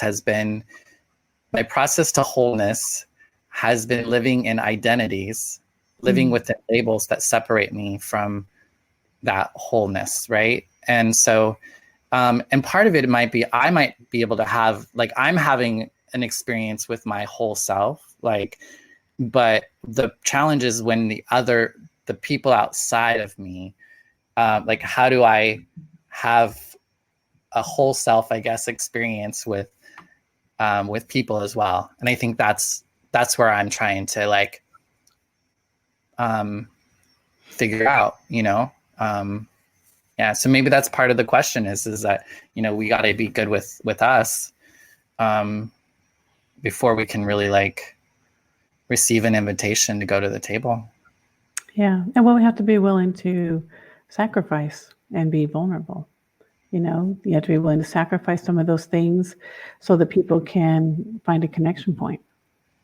to wholeness has been living in identities, living within labels that separate me from that wholeness. Right. And so, and part of it might be, I might be able to have, like, I'm having an experience with my whole self, like, but the challenge is when the people outside of me, like, how do I have a whole self, I guess, experience with people as well? And I think that's where I'm trying to like figure out, so maybe that's part of the question is that, we got to be good with us before we can really like receive an invitation to go to the table. Yeah. And we have to be willing to sacrifice and be vulnerable. You have to be willing to sacrifice some of those things so that people can find a connection point.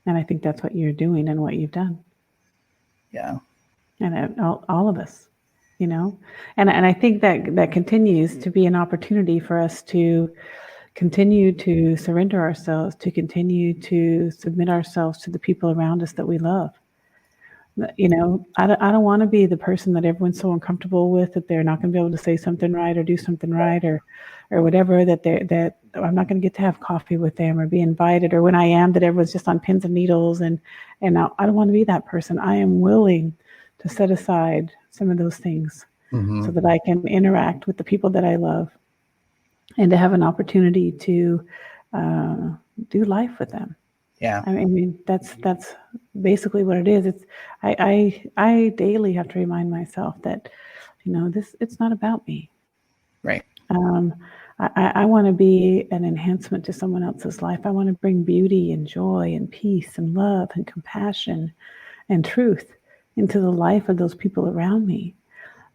And I think that's what you're doing and what you've done. Yeah. And all of us, and I think that continues to be an opportunity for us to continue to surrender ourselves, to continue to submit ourselves to the people around us that we love. I don't want to be the person that everyone's so uncomfortable with that they're not going to be able to say something right or do something right or whatever, that I'm not going to get to have coffee with them or be invited, or when I am, that everyone's just on pins and needles. And I don't want to be that person. I am willing to set aside some of those things so that I can interact with the people that I love and to have an opportunity to do life with them. Yeah. I mean, that's basically what it is. I daily have to remind myself that, it's not about me. Right. I want to be an enhancement to someone else's life. I want to bring beauty and joy and peace and love and compassion and truth into the life of those people around me.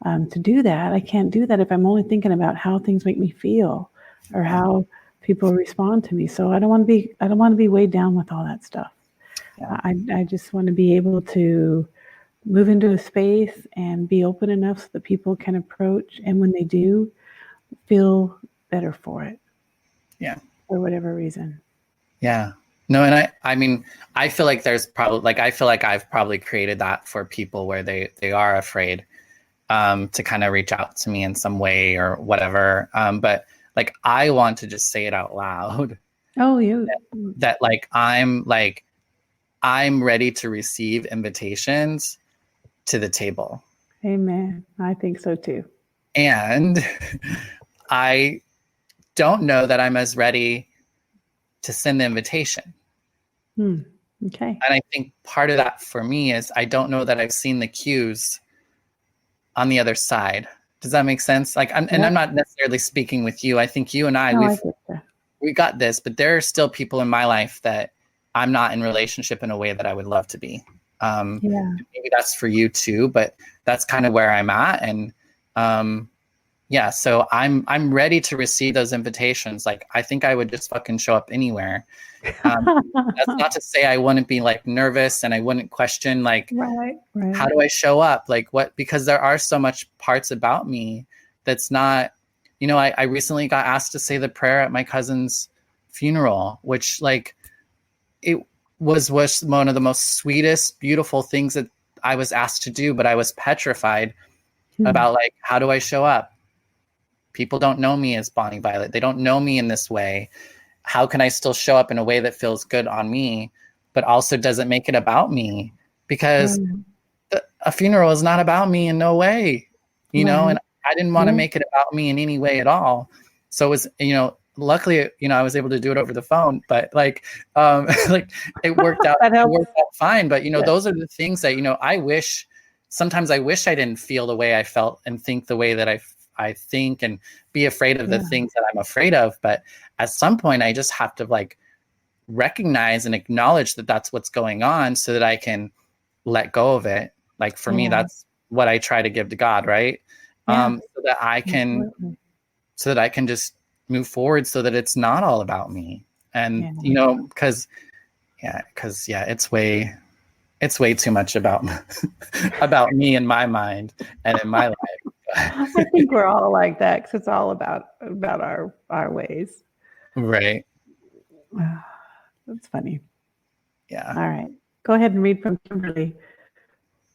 To do that, I can't do that if I'm only thinking about how things make me feel or how people respond to me. So I don't want to be weighed down with all that stuff. Yeah. I just want to be able to move into a space and be open enough so that people can approach, and when they do, feel better for it. Yeah. For whatever reason. Yeah. No, and I mean, I feel like there's probably I feel like I've probably created that for people where they are afraid to kind of reach out to me in some way or whatever. But like, I want to just say it out loud. Oh, you that I'm ready to receive invitations to the table. Amen. I think so too. And I don't know that I'm as ready to send the invitation. Okay. And I think part of that for me is I don't know that I've seen the cues on the other side. Does that make sense? Like, and I'm not necessarily speaking with you. I think you and we got this, but there are still people in my life that I'm not in relationship in a way that I would love to be. Maybe that's for you too, but that's kind of where I'm at. And so I'm ready to receive those invitations. Like, I think I would just fucking show up anywhere. That's not to say I wouldn't be like nervous and I wouldn't question like, right. How do I show up? Like what? Because there are so much parts about me that's not, I recently got asked to say the prayer at my cousin's funeral, which like it was one of the most sweetest, beautiful things that I was asked to do, but I was petrified about like, how do I show up? People don't know me as Bonnie Violet. They don't know me in this way. How can I still show up in a way that feels good on me, but also doesn't make it about me? Because a funeral is not about me in no way, and I didn't want to make it about me in any way at all. So it was, luckily, I was able to do it over the phone, but like it worked out, fine. But, those are the things that, sometimes I wish I didn't feel the way I felt and think the way that I think and be afraid of the things that I'm afraid of. But at some point I just have to like recognize and acknowledge that that's what's going on so that I can let go of it. Like for me, that's what I try to give to God. Right. So that I can just move forward so that it's not all about me. And, because it's way too much about, about me in my mind and in my life. I think we're all like that because it's all about our ways. Right. That's funny. Yeah. All right. Go ahead and read from Kimberly.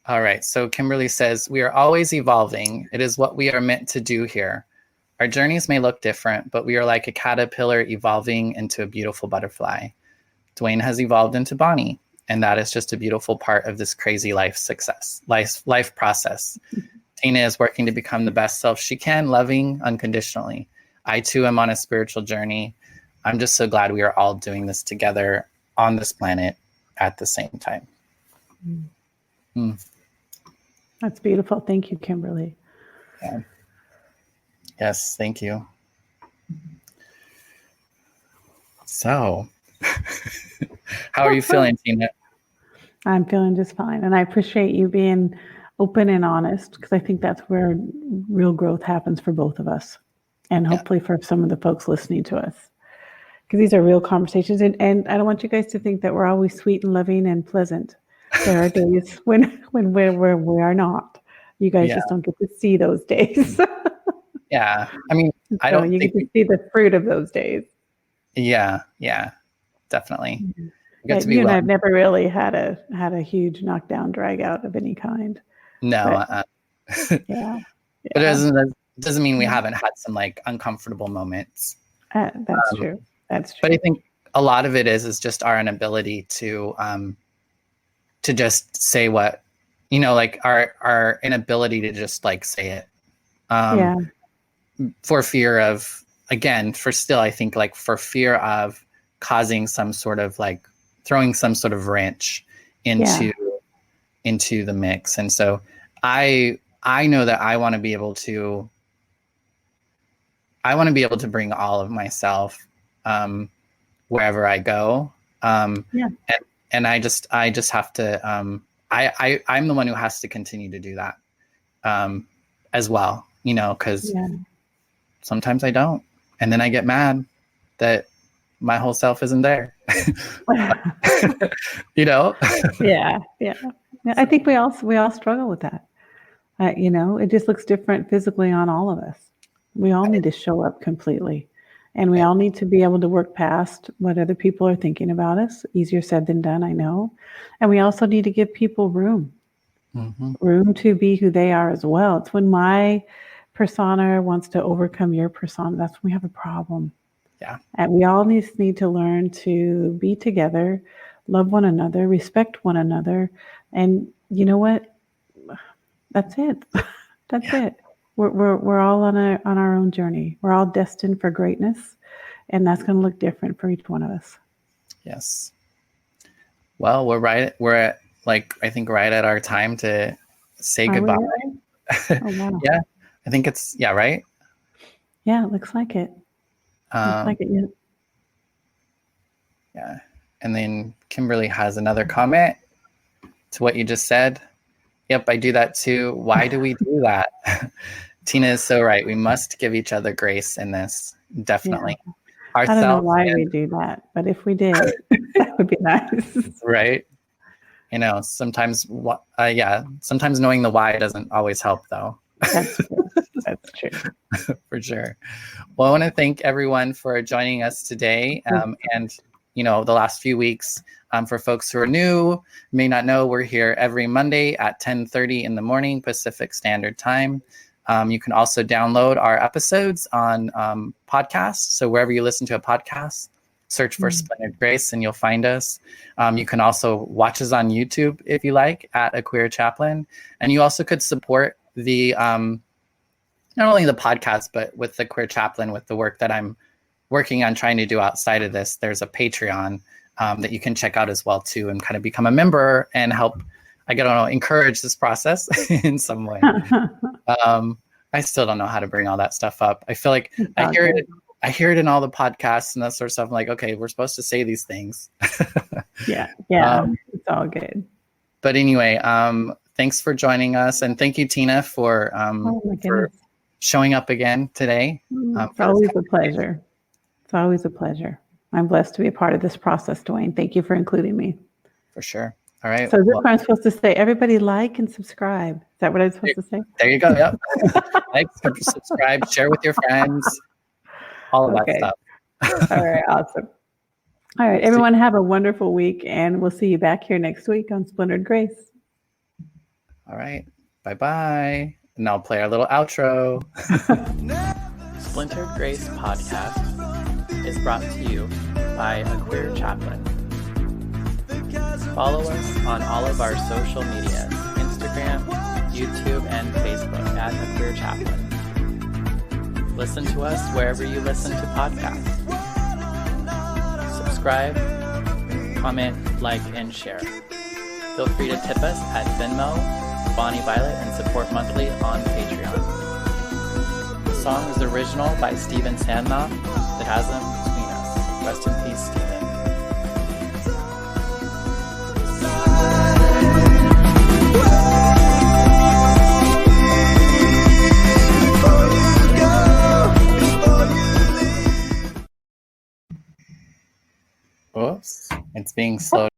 All right. So Kimberly says, we are always evolving. It is what we are meant to do here. Our journeys may look different, but we are like a caterpillar evolving into a beautiful butterfly. Duane has evolved into Bonnie, and that is just a beautiful part of this crazy life process. Tina is working to become the best self she can, loving unconditionally. I too am on a spiritual journey. I'm just so glad we are all doing this together on this planet at the same time. That's beautiful. Thank you, Kimberly. Yeah. Yes, thank you. So, how are you feeling, Tina? I'm feeling just fine. And I appreciate you being open and honest because I think that's where real growth happens for both of us. and hopefully for some of the folks listening to us. Because these are real conversations, and I don't want you guys to think that we're always sweet and loving and pleasant. There are days when we are not. You guys just don't get to see those days. Yeah, I mean, I So don't you think get to see the fruit of those days. Yeah, definitely. You Yeah, get to be you and well. I've never really had a huge knockdown drag out of any kind. No, But yeah, but yeah. it doesn't mean we haven't had some like uncomfortable moments. That's true. That's true. But I think a lot of it is just our inability to just say what, like our inability to just like say it. For fear of, again, I think like for fear of causing some sort of like throwing some sort of wrench into the mix. And so I know that I want to be able to bring all of myself wherever I go. And I just have to I'm the one who has to continue to do that as well, because sometimes I don't, and then I get mad that my whole self isn't there. Yeah. I think we all struggle with that. It just looks different physically on all of us. We all need to show up completely, and we all need to be able to work past what other people are thinking about us. Easier said than done, I know. And we also need to give people room to be who they are as well. It's when my persona wants to overcome your persona, that's when we have a problem. Yeah. And we all need to learn to be together, love one another, respect one another. And you know what? That's it. That's it. We're all on our own journey. We're all destined for greatness, and that's going to look different for each one of us. Yes. Well, we're at like, I think right at our time to say goodbye. Oh, wow. Yeah. I think it's, right? Yeah, it looks like it. Looks like it, yeah. Yeah. And then Kimberly has another comment to what you just said. Yep, I do that too. Why do we do that? Tina is so right. We must give each other grace in this. Definitely. Yeah. I don't know why we do that, but if we did, that would be nice. Right. Sometimes knowing the why doesn't always help, though. That's true. That's true. For sure. Well, I want to thank everyone for joining us today. And the last few weeks, for folks who are new, may not know, we're here every Monday at 10:30 in the morning, Pacific Standard Time. You can also download our episodes on podcasts. So wherever you listen to a podcast, search for Splintered Grace and you'll find us. You can also watch us on YouTube if you like, at A Queer Chaplain. And you also could support the not only the podcast, but with the Queer Chaplain, with the work that I'm working on trying to do outside of this. There's a Patreon that you can check out as well too, and kind of become a member and help, encourage this process in some way. I still don't know how to bring all that stuff up. I feel like I hear it in all the podcasts and that sort of stuff. I'm like, okay, we're supposed to say these things. Yeah. It's all good. But anyway, thanks for joining us, and thank you, Tina, for showing up again today. It's always a pleasure. It's always a pleasure. I'm blessed to be a part of this process, Duane. Thank you for including me. For sure. All right. So this I'm supposed to say, everybody like and subscribe. Is that what I'm supposed to say? There you go. Yep. Like, subscribe, share with your friends, all of that stuff. All right. Awesome. All right. Everyone have a wonderful week, and we'll see you back here next week on Splintered Grace. All right. Bye-bye. And I'll play our little outro. Splintered Grace podcast is brought to you by A Queer Chaplain. Follow us on all of our social media, Instagram, YouTube, and Facebook at A Queer Chaplain. Listen to us wherever you listen to podcasts. Subscribe, comment, like, and share. Feel free to tip us at Venmo, Bonnie Violet, and support monthly on Patreon. The song is original by Steven Sandnoff. It has them between us. Rest in peace, Steven. Before you go, It's being slowed